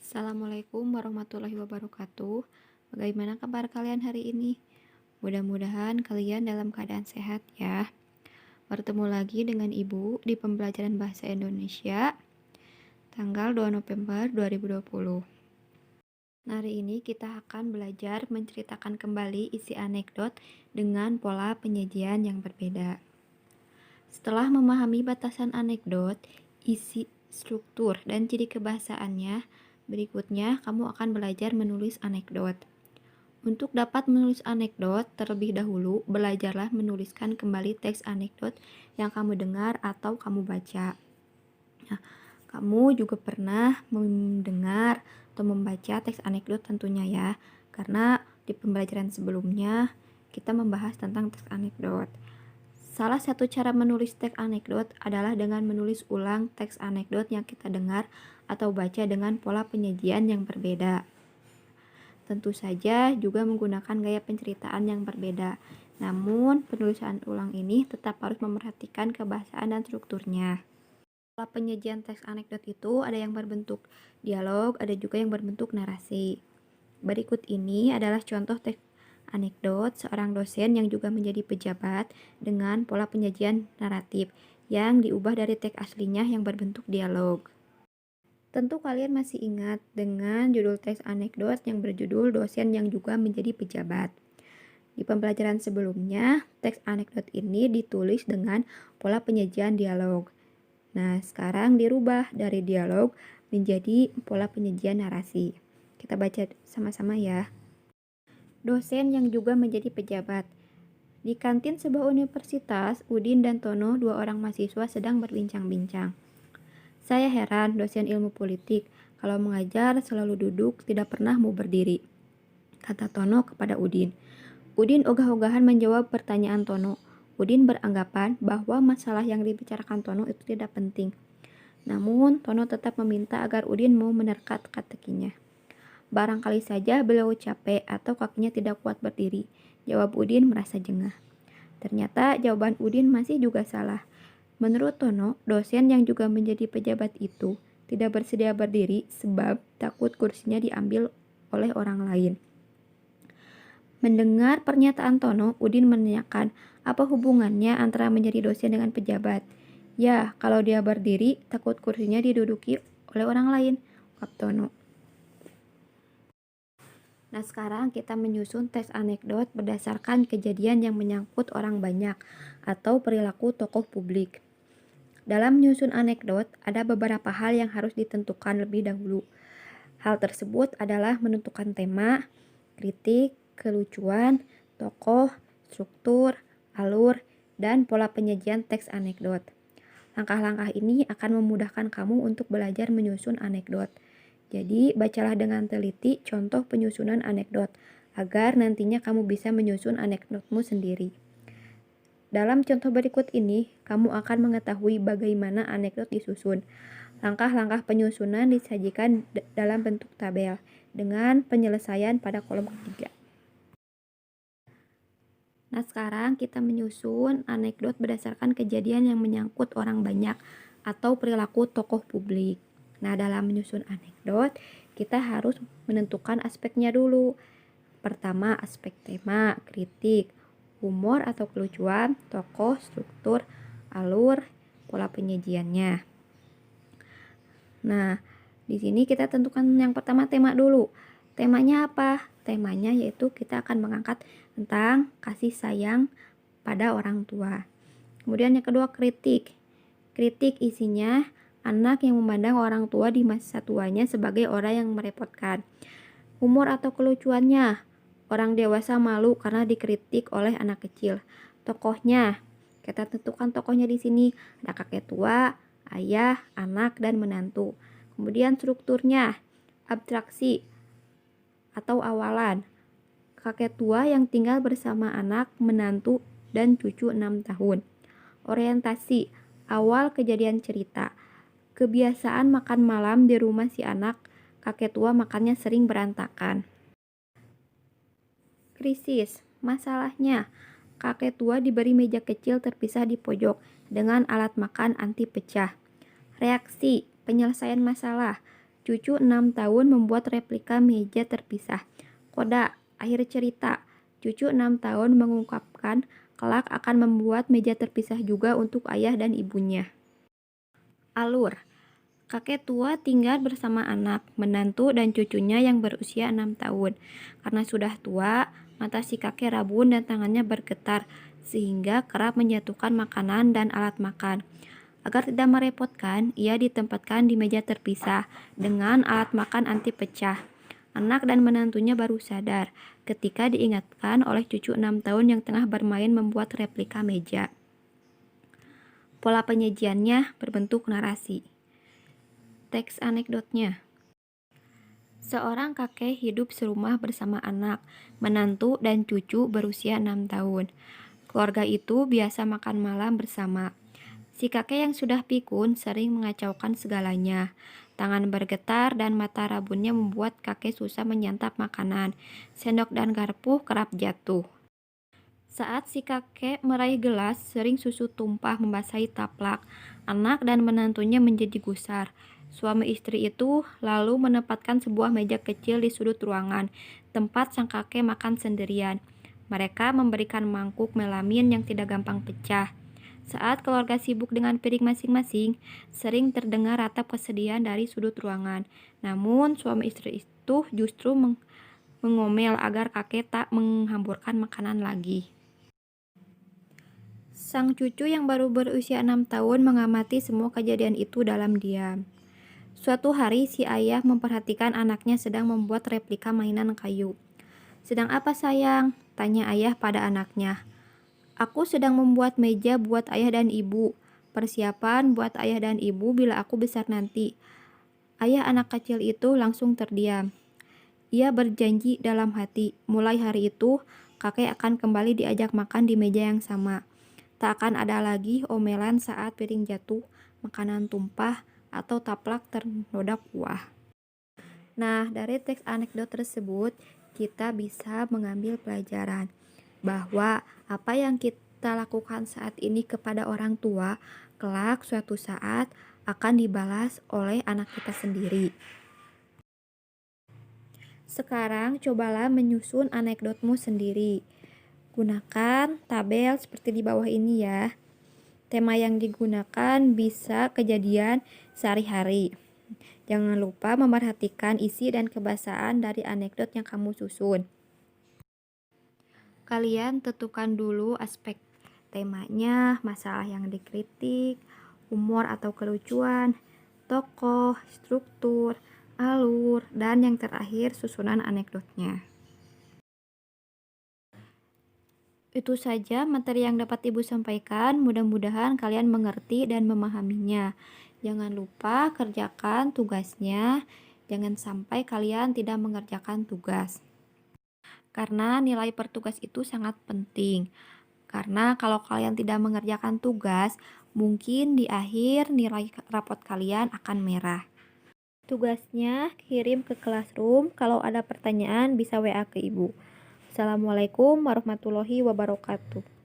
Assalamualaikum warahmatullahi wabarakatuh. Bagaimana kabar kalian hari ini? Mudah-mudahan kalian dalam keadaan sehat ya. Bertemu lagi dengan Ibu di pembelajaran bahasa Indonesia tanggal 2 November 2020. Hari ini kita akan belajar menceritakan kembali isi anekdot dengan pola penyajian yang berbeda. Setelah memahami batasan anekdot, isi, struktur, dan ciri kebahasaannya, berikutnya kamu akan belajar menulis anekdot. Untuk dapat menulis anekdot, terlebih dahulu belajarlah menuliskan kembali teks anekdot yang kamu dengar atau kamu baca. Nah, kamu juga pernah mendengar atau membaca teks anekdot tentunya ya, karena di pembelajaran sebelumnya kita membahas tentang teks anekdot. Salah satu cara menulis teks anekdot adalah dengan menulis ulang teks anekdot yang kita dengar atau baca dengan pola penyajian yang berbeda. Tentu saja juga menggunakan gaya penceritaan yang berbeda. Namun, penulisan ulang ini tetap harus memperhatikan kebahasaan dan strukturnya. Pola penyajian teks anekdot itu ada yang berbentuk dialog, ada juga yang berbentuk narasi. Berikut ini adalah contoh teks anekdot seorang dosen yang juga menjadi pejabat dengan pola penyajian naratif yang diubah dari teks aslinya yang berbentuk dialog. Tentu kalian masih ingat dengan judul teks anekdot yang berjudul dosen yang juga menjadi pejabat. Di pembelajaran sebelumnya, teks anekdot ini ditulis dengan pola penyajian dialog. Nah, sekarang dirubah dari dialog menjadi pola penyajian narasi. Kita baca sama-sama ya. Dosen yang juga menjadi pejabat. Di kantin sebuah universitas, Udin dan Tono, dua orang mahasiswa, sedang berbincang-bincang. Saya heran, dosen ilmu politik, kalau mengajar selalu duduk, tidak pernah mau berdiri, kata Tono kepada Udin. Udin ogah-ogahan menjawab pertanyaan Tono. Udin beranggapan bahwa masalah yang dibicarakan Tono itu tidak penting. Namun, Tono tetap meminta agar Udin mau menerka teka-tekinya. Barangkali saja beliau capek atau kakinya tidak kuat berdiri, jawab Udin merasa jengah. Ternyata jawaban Udin masih juga salah. Menurut Tono, dosen yang juga menjadi pejabat itu tidak bersedia berdiri sebab takut kursinya diambil oleh orang lain. Mendengar pernyataan Tono, Udin menanyakan apa hubungannya antara menjadi dosen dengan pejabat. Ya, kalau dia berdiri, takut kursinya diduduki oleh orang lain, jawab Tono. Nah, sekarang kita menyusun teks anekdot berdasarkan kejadian yang menyangkut orang banyak atau perilaku tokoh publik. Dalam menyusun anekdot, ada beberapa hal yang harus ditentukan lebih dahulu. Hal tersebut adalah menentukan tema, kritik, kelucuan, tokoh, struktur, alur, dan pola penyajian teks anekdot. Langkah-langkah ini akan memudahkan kamu untuk belajar menyusun anekdot. Jadi, bacalah dengan teliti contoh penyusunan anekdot, agar nantinya kamu bisa menyusun anekdotmu sendiri. Dalam contoh berikut ini, kamu akan mengetahui bagaimana anekdot disusun. Langkah-langkah penyusunan disajikan dalam bentuk tabel, dengan penyelesaian pada kolom ketiga. Nah, sekarang kita menyusun anekdot berdasarkan kejadian yang menyangkut orang banyak atau perilaku tokoh publik. Nah, dalam menyusun anekdot, kita harus menentukan aspeknya dulu. Pertama, aspek tema, kritik, humor atau kelucuan, tokoh, struktur, alur, pola penyajiannya. Nah, di sini kita tentukan yang pertama tema dulu. Temanya apa? Temanya yaitu kita akan mengangkat tentang kasih sayang pada orang tua. Kemudian yang kedua kritik. Kritik isinya anak yang memandang orang tua di masa tuanya sebagai orang yang merepotkan. Humor atau kelucuannya, orang dewasa malu karena dikritik oleh anak kecil. Tokohnya, kita tentukan tokohnya di sini ada kakek tua, ayah, anak, dan menantu. Kemudian strukturnya, abstraksi atau awalan. Kakek tua yang tinggal bersama anak, menantu, dan cucu 6 tahun. Orientasi, awal kejadian cerita. Kebiasaan makan malam di rumah si anak, kakek tua makannya sering berantakan. Krisis, masalahnya, kakek tua diberi meja kecil terpisah di pojok dengan alat makan anti pecah. Reaksi, penyelesaian masalah. Cucu 6 tahun membuat replika meja terpisah. Koda, akhir cerita. Cucu 6 tahun mengungkapkan kelak akan membuat meja terpisah juga untuk ayah dan ibunya. Alur. Kakek tua tinggal bersama anak, menantu, dan cucunya yang berusia 6 tahun. Karena sudah tua, mata si kakek rabun dan tangannya bergetar, sehingga kerap menjatuhkan makanan dan alat makan. Agar tidak merepotkan, ia ditempatkan di meja terpisah dengan alat makan anti pecah. Anak dan menantunya baru sadar ketika diingatkan oleh cucu 6 tahun yang tengah bermain membuat replika meja. Pola penyajiannya berbentuk narasi. Teks anekdotnya. Seorang kakek hidup serumah bersama anak, menantu, dan cucu berusia 6 tahun. Keluarga itu biasa makan malam bersama. Si kakek yang sudah pikun sering mengacaukan segalanya. Tangan bergetar dan mata rabunnya membuat kakek susah menyantap makanan. Sendok dan garpu kerap jatuh. Saat si kakek meraih gelas, sering susu tumpah membasahi taplak. Anak dan menantunya menjadi gusar. Suami istri itu lalu menempatkan sebuah meja kecil di sudut ruangan, tempat sang kakek makan sendirian. Mereka memberikan mangkuk melamin yang tidak gampang pecah. Saat keluarga sibuk dengan piring masing-masing, sering terdengar ratap kesedihan dari sudut ruangan. Namun, suami istri itu justru mengomel agar kakek tak menghamburkan makanan lagi. Sang cucu yang baru berusia 6 tahun mengamati semua kejadian itu dalam diam. Suatu hari si ayah memperhatikan anaknya sedang membuat replika mainan kayu. "Sedang apa sayang?" tanya ayah pada anaknya. "Aku sedang membuat meja buat ayah dan ibu. Persiapan buat ayah dan ibu bila aku besar nanti." Ayah anak kecil itu langsung terdiam. Ia berjanji dalam hati, mulai hari itu kakek akan kembali diajak makan di meja yang sama. Tak akan ada lagi omelan saat piring jatuh, makanan tumpah, atau taplak ternoda kuah. Nah, dari teks anekdot tersebut, kita bisa mengambil pelajaran bahwa apa yang kita lakukan saat ini kepada orang tua, kelak suatu saat akan dibalas oleh anak kita sendiri. Sekarang cobalah menyusun anekdotmu sendiri. Gunakan tabel seperti di bawah ini ya. Tema yang digunakan bisa kejadian sehari-hari. Jangan lupa memerhatikan isi dan kebahasaan dari anekdot yang kamu susun. Kalian tentukan dulu aspek temanya, masalah yang dikritik, humor atau kelucuan, tokoh, struktur, alur, dan yang terakhir susunan anekdotnya. Itu saja materi yang dapat Ibu sampaikan. Mudah-mudahan kalian mengerti dan memahaminya. Jangan lupa kerjakan tugasnya. Jangan sampai kalian tidak mengerjakan tugas. Karena nilai per tugas itu sangat penting. Karena kalau kalian tidak mengerjakan tugas, mungkin di akhir nilai rapot kalian akan merah. Tugasnya kirim ke Classroom. Kalau ada pertanyaan bisa WA ke Ibu. Assalamualaikum warahmatullahi wabarakatuh.